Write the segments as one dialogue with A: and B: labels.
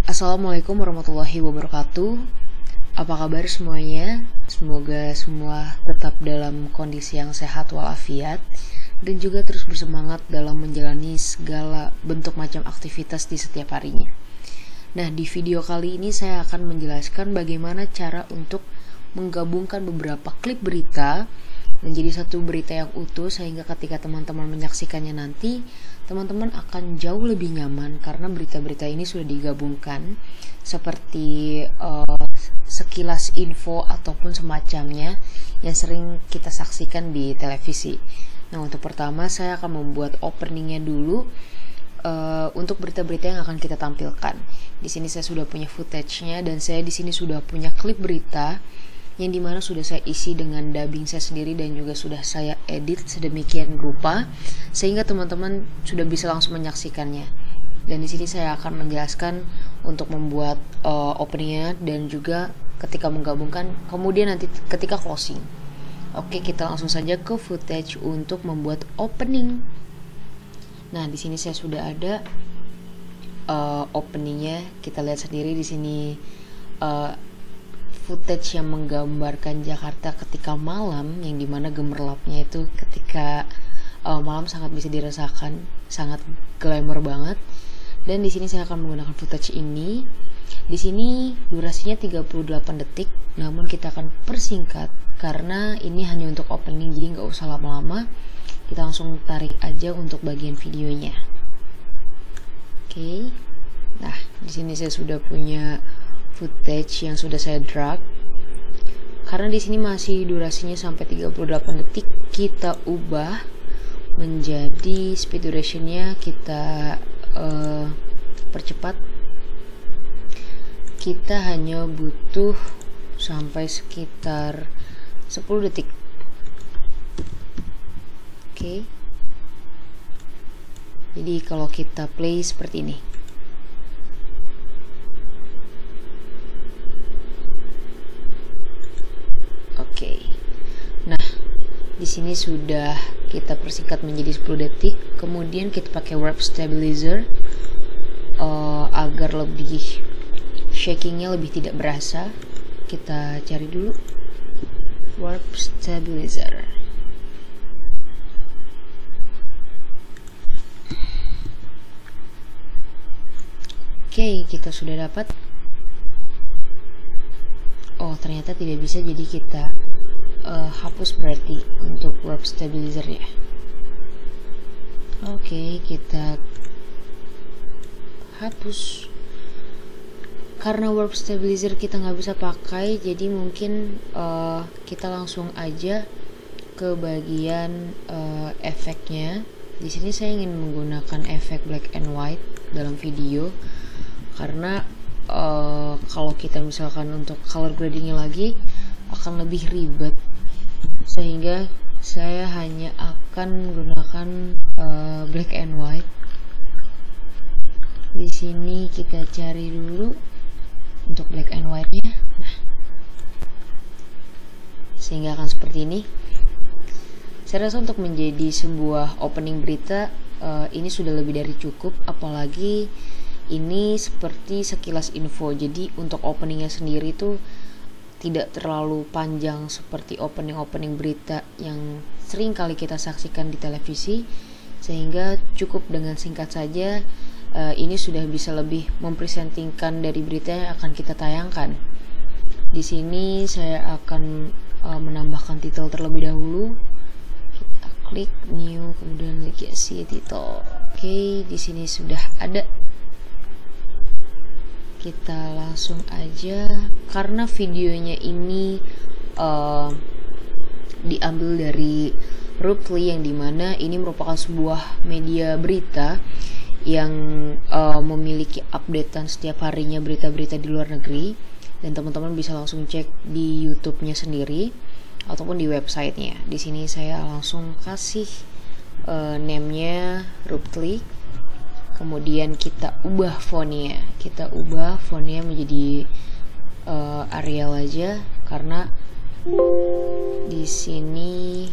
A: Assalamualaikum warahmatullahi wabarakatuh. Apa kabar semuanya? Semoga semua tetap dalam kondisi yang sehat walafiat dan juga terus bersemangat dalam menjalani segala bentuk macam aktivitas di setiap harinya. Nah, di video kali ini saya akan menjelaskan bagaimana cara untuk menggabungkan beberapa klip berita menjadi satu berita yang utuh, sehingga ketika teman-teman menyaksikannya nanti, teman-teman akan jauh lebih nyaman karena berita-berita ini sudah digabungkan seperti sekilas info ataupun semacamnya yang sering kita saksikan di televisi. Nah, untuk pertama saya akan membuat openingnya dulu untuk berita-berita yang akan kita tampilkan. Di sini saya sudah punya footage-nya dan saya di sini sudah punya klip berita yang dimana sudah saya isi dengan dubbing saya sendiri dan juga sudah saya edit sedemikian rupa sehingga teman-teman sudah bisa langsung menyaksikannya. Dan di sini saya akan menjelaskan untuk membuat openingnya dan juga ketika menggabungkan, kemudian nanti ketika closing. Oke, kita langsung saja ke footage untuk membuat opening. Nah, di sini saya sudah ada openingnya. Kita lihat sendiri di sini footage yang menggambarkan Jakarta ketika malam, yang dimana gemerlapnya itu ketika malam sangat bisa dirasakan, sangat glamour banget. Dan di sini saya akan menggunakan footage ini. Di sini durasinya 38 detik, namun kita akan persingkat karena ini hanya untuk opening, jadi nggak usah lama-lama. Kita langsung tarik aja untuk bagian videonya. Oke. Nah, di sini saya sudah punya footage yang sudah saya drag. Karena di sini masih durasinya sampai 38 detik, kita ubah menjadi speed durationnya kita percepat. Kita hanya butuh sampai sekitar 10 detik. Oke. Jadi kalau kita play seperti ini. Oke. Nah, di sini sudah kita persingkat menjadi 10 detik. Kemudian kita pakai warp stabilizer agar lebih shakingnya lebih tidak berasa. Kita cari dulu warp stabilizer. Oke, kita sudah dapat. Oh, ternyata tidak bisa, jadi kita hapus berarti untuk warp stabilizer-nya. Oke, kita hapus. Karena warp stabilizer kita nggak bisa pakai, jadi mungkin kita langsung aja ke bagian efeknya. Di sini saya ingin menggunakan efek black and white dalam video karena kalau kita misalkan untuk color gradingnya lagi akan lebih ribet, sehingga saya hanya akan menggunakan black and white. Di sini kita cari dulu untuk black and white-nya, sehingga akan seperti ini. Saya rasa untuk menjadi sebuah opening berita ini sudah lebih dari cukup, apalagi ini seperti sekilas info. Jadi untuk openingnya sendiri tuh tidak terlalu panjang seperti opening berita yang sering kali kita saksikan di televisi, sehingga cukup dengan singkat saja. Ini sudah bisa lebih mempresentingkan dari berita yang akan kita tayangkan. Di sini saya akan menambahkan titel terlebih dahulu. Kita klik new, kemudian legacy title. Oke, di sini sudah ada. Kita langsung aja, karena videonya ini diambil dari Ruptly, yang dimana ini merupakan sebuah media berita yang memiliki updatean setiap harinya berita-berita di luar negeri, dan teman-teman bisa langsung cek di YouTube-nya sendiri ataupun di websitenya. Di sini saya langsung kasih name-nya Ruptly. Kemudian kita ubah fontnya. Kita ubah fontnya menjadi Arial aja, karena di sini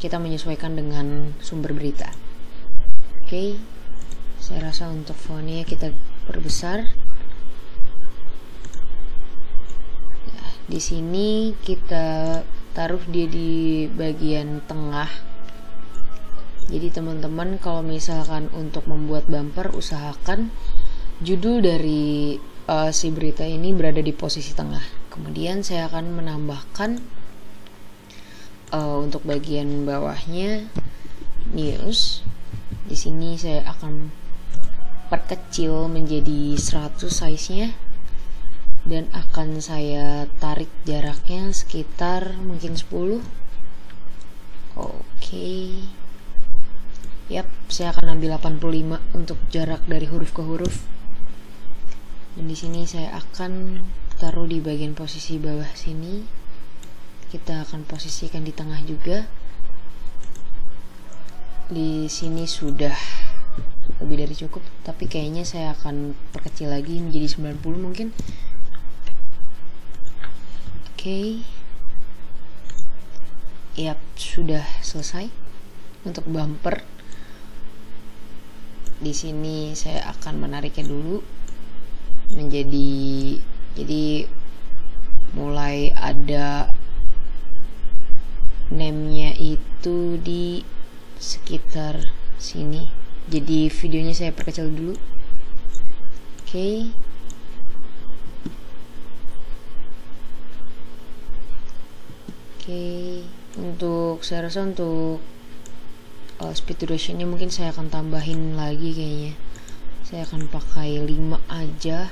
A: kita menyesuaikan dengan sumber berita. Oke, saya rasa untuk fontnya kita perbesar. Di sini kita taruh dia di bagian tengah. Jadi teman-teman kalau misalkan untuk membuat bumper, usahakan judul dari si berita ini berada di posisi tengah. Kemudian saya akan menambahkan untuk bagian bawahnya news. Di sini saya akan perkecil menjadi 100 size-nya dan akan saya tarik jaraknya sekitar mungkin 10. Oke. Yap, saya akan ambil 85 untuk jarak dari huruf ke huruf. Dan di sini saya akan taruh di bagian posisi bawah sini. Kita akan posisikan di tengah juga. Di sini sudah lebih dari cukup, tapi kayaknya saya akan perkecil lagi menjadi 90 mungkin. Oke. Yap, sudah selesai untuk bumper. Di sini saya akan menariknya dulu jadi mulai ada name-nya itu di sekitar sini. Jadi videonya saya perkecil dulu. Oke. Saya rasa untuk speed durationnya mungkin saya akan tambahin lagi kayaknya. Saya akan pakai 5 aja.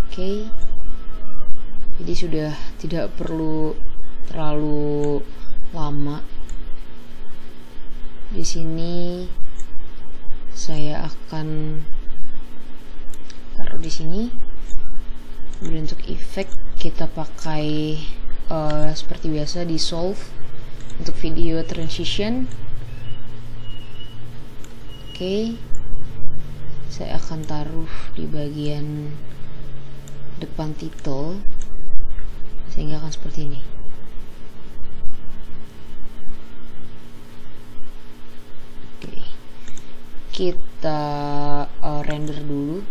A: Oke. Jadi sudah tidak perlu terlalu lama. Di sini saya akan taruh di sini. Kemudian untuk efek kita pakai seperti biasa dissolve untuk video transition. Oke. Saya akan taruh di bagian depan title sehingga akan seperti ini. Oke. Kita render dulu.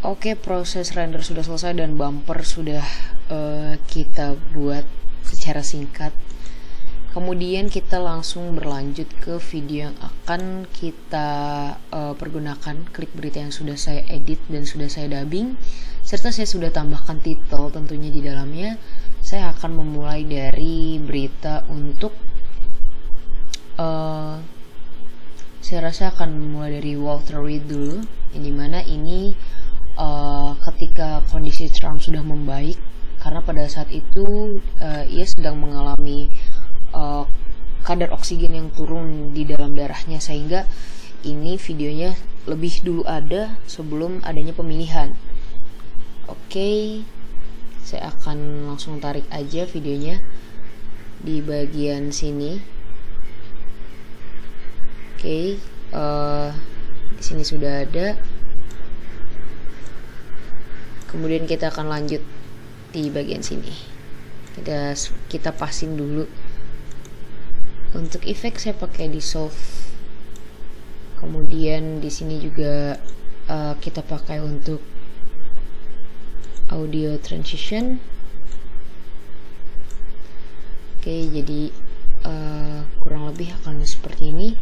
A: Oke, proses render sudah selesai dan bumper sudah kita buat secara singkat. Kemudian kita langsung berlanjut ke video yang akan kita pergunakan, klip berita yang sudah saya edit dan sudah saya dubbing, serta saya sudah tambahkan title tentunya di dalamnya. Saya akan memulai dari berita untuk saya rasa akan memulai dari Walter Reed dulu, yang dimana ini ketika kondisi Trump sudah membaik, karena pada saat itu ia sedang mengalami kadar oksigen yang turun di dalam darahnya, sehingga ini videonya lebih dulu ada sebelum adanya pemilihan. Oke, saya akan langsung tarik aja videonya di bagian sini. Oke, di sini sudah ada. Kemudian kita akan lanjut di bagian sini. Kita pasin dulu. Untuk efek saya pakai dissolve. Kemudian di sini juga kita pakai untuk audio transition. Oke, jadi kurang lebih akan seperti ini.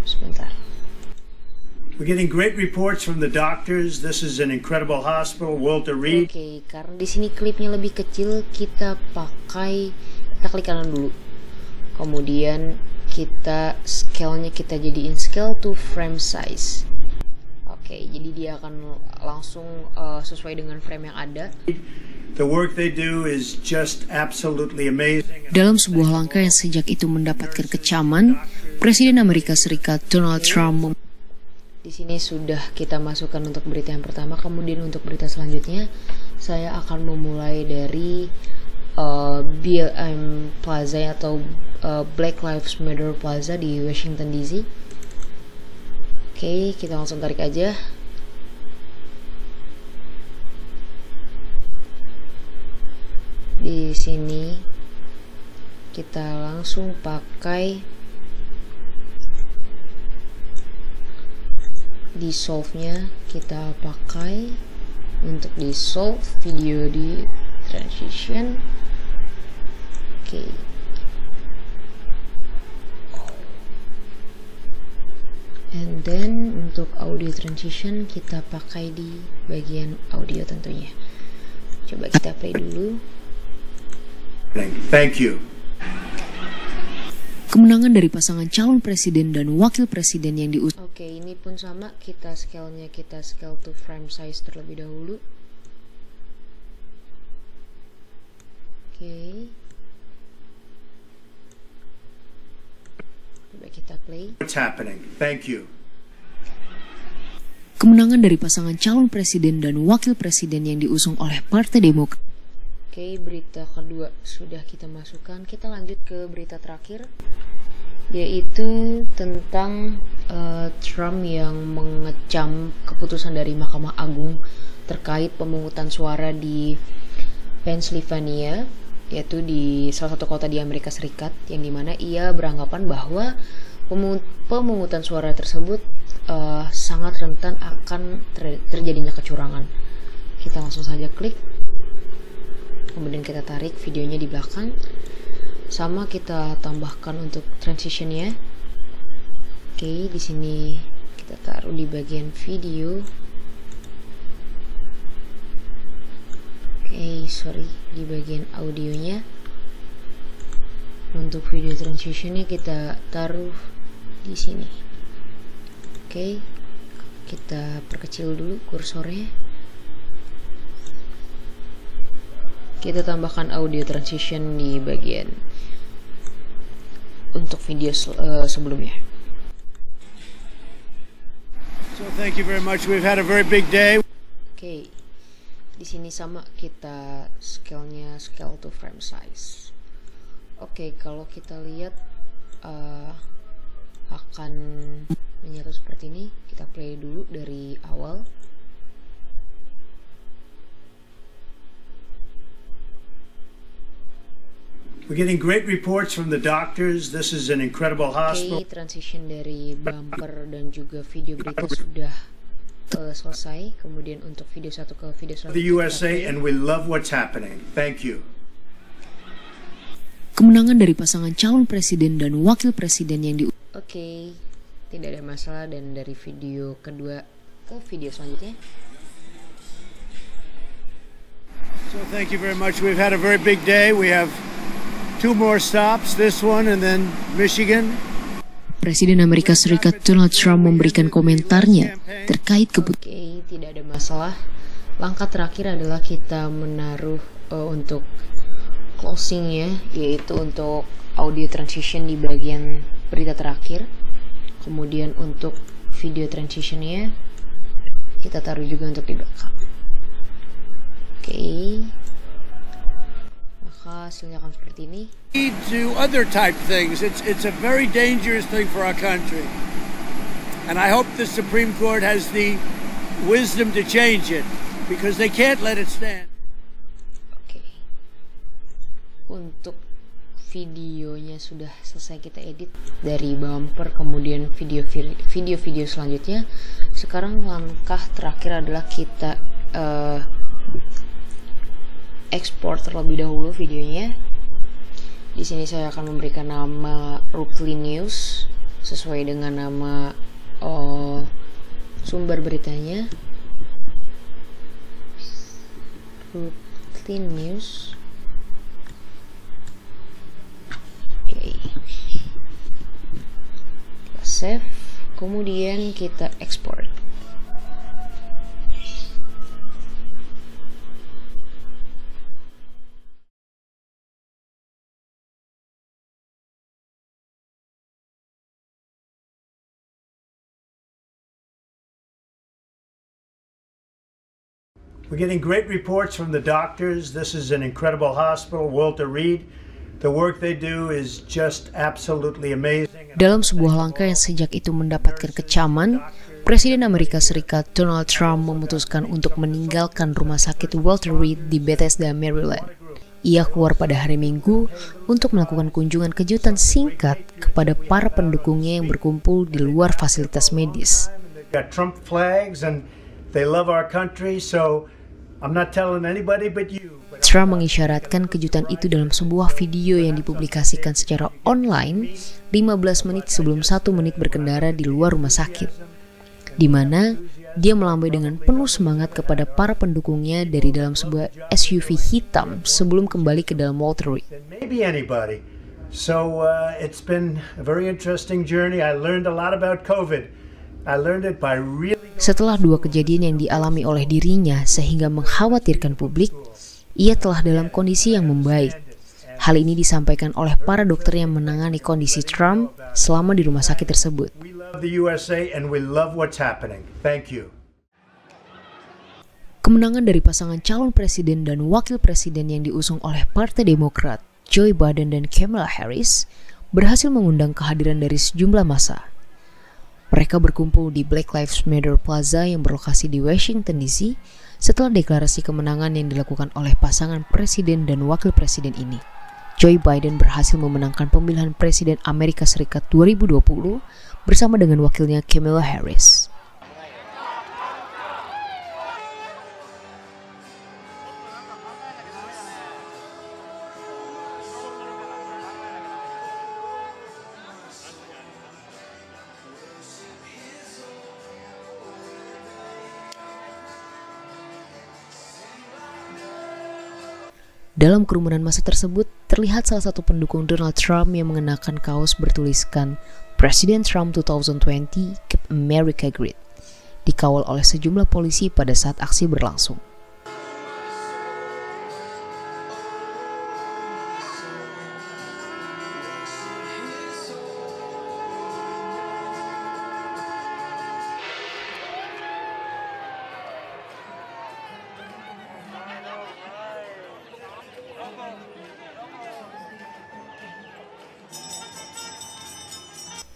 A: Sebentar.
B: We're getting great reports from the doctors. This is an incredible hospital, Walter Reed.
A: Oke, karena di sini klipnya lebih kecil, kita klik kanan dulu. Kemudian scale-nya kita jadiin scale to frame size. Oke, jadi dia akan langsung sesuai dengan frame yang ada.
B: The work they do is just absolutely amazing.
A: Dalam sebuah langkah yang sejak itu mendapatkan kecaman, Presiden Amerika Serikat Donald Trump. Di sini sudah kita masukkan untuk berita yang pertama. Kemudian untuk berita selanjutnya saya akan memulai dari BLM Plaza atau Black Lives Matter Plaza di Washington DC. Oke, kita langsung tarik aja. Di sini kita langsung pakai dissolve-nya, kita pakai untuk dissolve video di transition. Oke. And then untuk audio transition kita pakai di bagian audio tentunya. Coba kita play dulu.
B: Thank you.
A: Kemenangan dari pasangan calon presiden dan wakil presiden yang diusung. Oke, ini pun sama, kita scale-nya kita scale to frame size terlebih dahulu. Oke. Coba kita play.
B: What's happening? Thank you.
A: Kemenangan dari pasangan calon presiden dan wakil presiden yang diusung oleh Partai Demokrat. Oke, berita kedua sudah kita masukkan. Kita lanjut ke berita terakhir, yaitu tentang Trump yang mengecam keputusan dari Mahkamah Agung terkait pemungutan suara di Pennsylvania, yaitu di salah satu kota di Amerika Serikat, yang dimana ia beranggapan bahwa pemungutan suara tersebut sangat rentan akan terjadinya kecurangan. Kita langsung saja klik, kemudian kita tarik videonya di belakang, sama kita tambahkan untuk transitionnya. Oke, di sini kita taruh di bagian video. Di bagian audionya. Untuk video transitionnya kita taruh di sini. Oke, kita perkecil dulu kursornya. Kita tambahkan audio transition di bagian untuk video sebelumnya.
B: So thank you very much. We've had a very big day.
A: Oke, di sini sama, kita scale-nya scale to frame size. Oke, kalau kita lihat akan menyatu seperti ini. Kita play dulu dari awal.
B: We're getting great reports from the doctors. This is an incredible hospital.
A: Oke, transition dari bumper dan juga video berita sudah selesai. Kemudian untuk video satu ke video selanjutnya.
B: The USA, and we love what's happening. Thank you.
A: Kemenangan dari pasangan calon presiden dan wakil presiden yang Oke, tidak ada masalah, dan dari video kedua ke video selanjutnya.
B: So thank you very much. We've had a very big day. We have 2 more stops, this one and then Michigan.
A: Presiden Amerika Serikat Donald Trump memberikan komentarnya terkait keputusan. Oke, tidak ada masalah. Langkah terakhir adalah kita menaruh untuk closingnya, yaitu untuk audio transition di bagian berita terakhir. Kemudian untuk video transitionnya kita taruh juga untuk di belakang. Oke, maka hasilnya akan seperti ini.
B: To other type things, it's a very dangerous thing for our country, and I hope the Supreme Court has the wisdom to change it, because they can't let it stand.
A: Oke, untuk videonya sudah selesai kita edit dari bumper, kemudian video selanjutnya. Sekarang langkah terakhir adalah kita ekspor terlebih dahulu videonya. Di sini saya akan memberikan nama Brooklyn News sesuai dengan nama sumber beritanya, Brooklyn News. Oke, kita save, kemudian kita export.
B: We're getting great reports from the doctors. This is an incredible hospital, Walter Reed. The work they do is just absolutely amazing.
A: Dalam sebuah langkah yang sejak itu mendapatkan kecaman, Presiden Amerika Serikat Donald Trump memutuskan untuk meninggalkan rumah sakit Walter Reed di Bethesda, Maryland. Ia keluar pada hari Minggu untuk melakukan kunjungan kejutan singkat kepada para pendukungnya yang berkumpul di luar fasilitas medis.
B: Got Trump flags and they love our country, so I'm not telling anybody but you.
A: Trump mengisyaratkan kejutan itu dalam sebuah video yang dipublikasikan secara online 15 menit sebelum 1 menit berkendara di luar rumah sakit, di mana dia melambai dengan penuh semangat kepada para pendukungnya dari dalam sebuah SUV hitam sebelum kembali ke dalam Walter Reed.
B: Maybe anybody. So it's been a very interesting journey. I learned a lot about COVID. I learned it by really.
A: Setelah 2 kejadian yang dialami oleh dirinya sehingga mengkhawatirkan publik, ia telah dalam kondisi yang membaik. Hal ini disampaikan oleh para dokter yang menangani kondisi Trump selama di rumah sakit tersebut.
B: We love the USA and we love what's happening. Thank you.
A: Kemenangan dari pasangan calon presiden dan wakil presiden yang diusung oleh Partai Demokrat, Joe Biden dan Kamala Harris, berhasil mengundang kehadiran dari sejumlah massa. Mereka berkumpul di Black Lives Matter Plaza yang berlokasi di Washington DC setelah deklarasi kemenangan yang dilakukan oleh pasangan presiden dan wakil presiden ini. Joe Biden berhasil memenangkan pemilihan presiden Amerika Serikat 2020 bersama dengan wakilnya Kamala Harris. Dalam kerumunan massa tersebut, terlihat salah satu pendukung Donald Trump yang mengenakan kaos bertuliskan President Trump 2020 Keep America Great, dikawal oleh sejumlah polisi pada saat aksi berlangsung.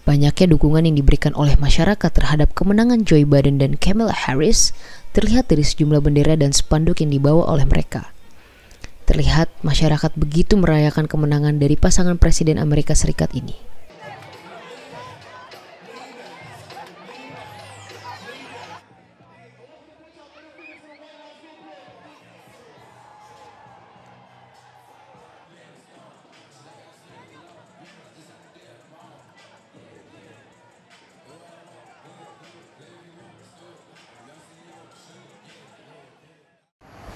A: Banyaknya dukungan yang diberikan oleh masyarakat terhadap kemenangan Joe Biden dan Kamala Harris terlihat dari sejumlah bendera dan spanduk yang dibawa oleh mereka. Terlihat masyarakat begitu merayakan kemenangan dari pasangan presiden Amerika Serikat ini.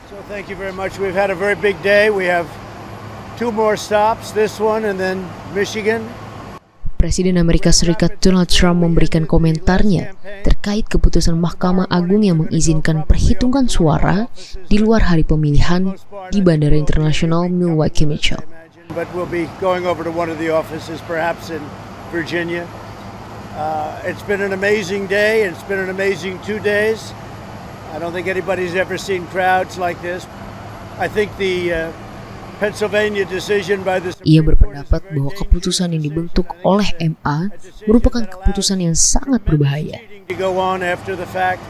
B: So thank you very much. We've had a very big day. We have 2 more stops, this one and then Michigan.
A: Presiden Amerika Serikat Donald Trump memberikan komentarnya terkait keputusan Mahkamah Agung yang mengizinkan perhitungan suara di luar hari pemilihan di Bandara Internasional Milwaukee Mitchell.
B: But we'll be going over to one of the offices, perhaps in Virginia. It's been an amazing day. It's been an amazing 2 days. I don't think anybody's ever seen crowds like this. I think the Pennsylvania decision by the
A: Ia berpendapat bahwa keputusan yang dibentuk oleh MA merupakan keputusan yang sangat berbahaya.
B: to go on after the fact,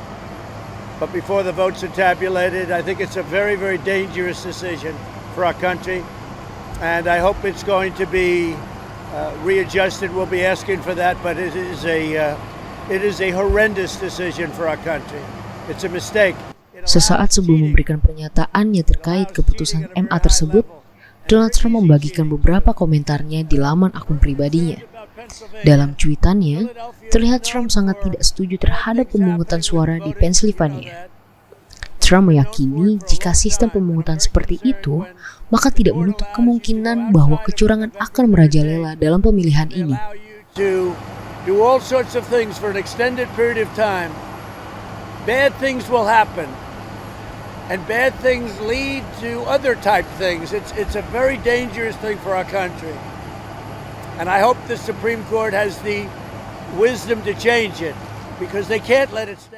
B: but before the votes are tabulated, I think it's a very, very dangerous decision for our country, and I hope it's going to be readjusted. We'll be asking for that, but it is a horrendous decision for our country. It's a mistake.
A: Sesaat sebelum memberikan pernyataannya terkait keputusan MA tersebut, Donald Trump membagikan beberapa komentarnya di laman akun pribadinya. Dalam cuitannya, terlihat Trump sangat tidak setuju terhadap pemungutan suara di Pennsylvania. Trump meyakini jika sistem pemungutan seperti itu, maka tidak menutup kemungkinan bahwa kecurangan akan merajalela dalam pemilihan ini.
B: Do all sorts of things for an extended period of time. Bad things will happen, and bad things lead to other type things. It's a very dangerous thing for our country, and I hope the Supreme Court has the wisdom to change it, because they can't let it stand.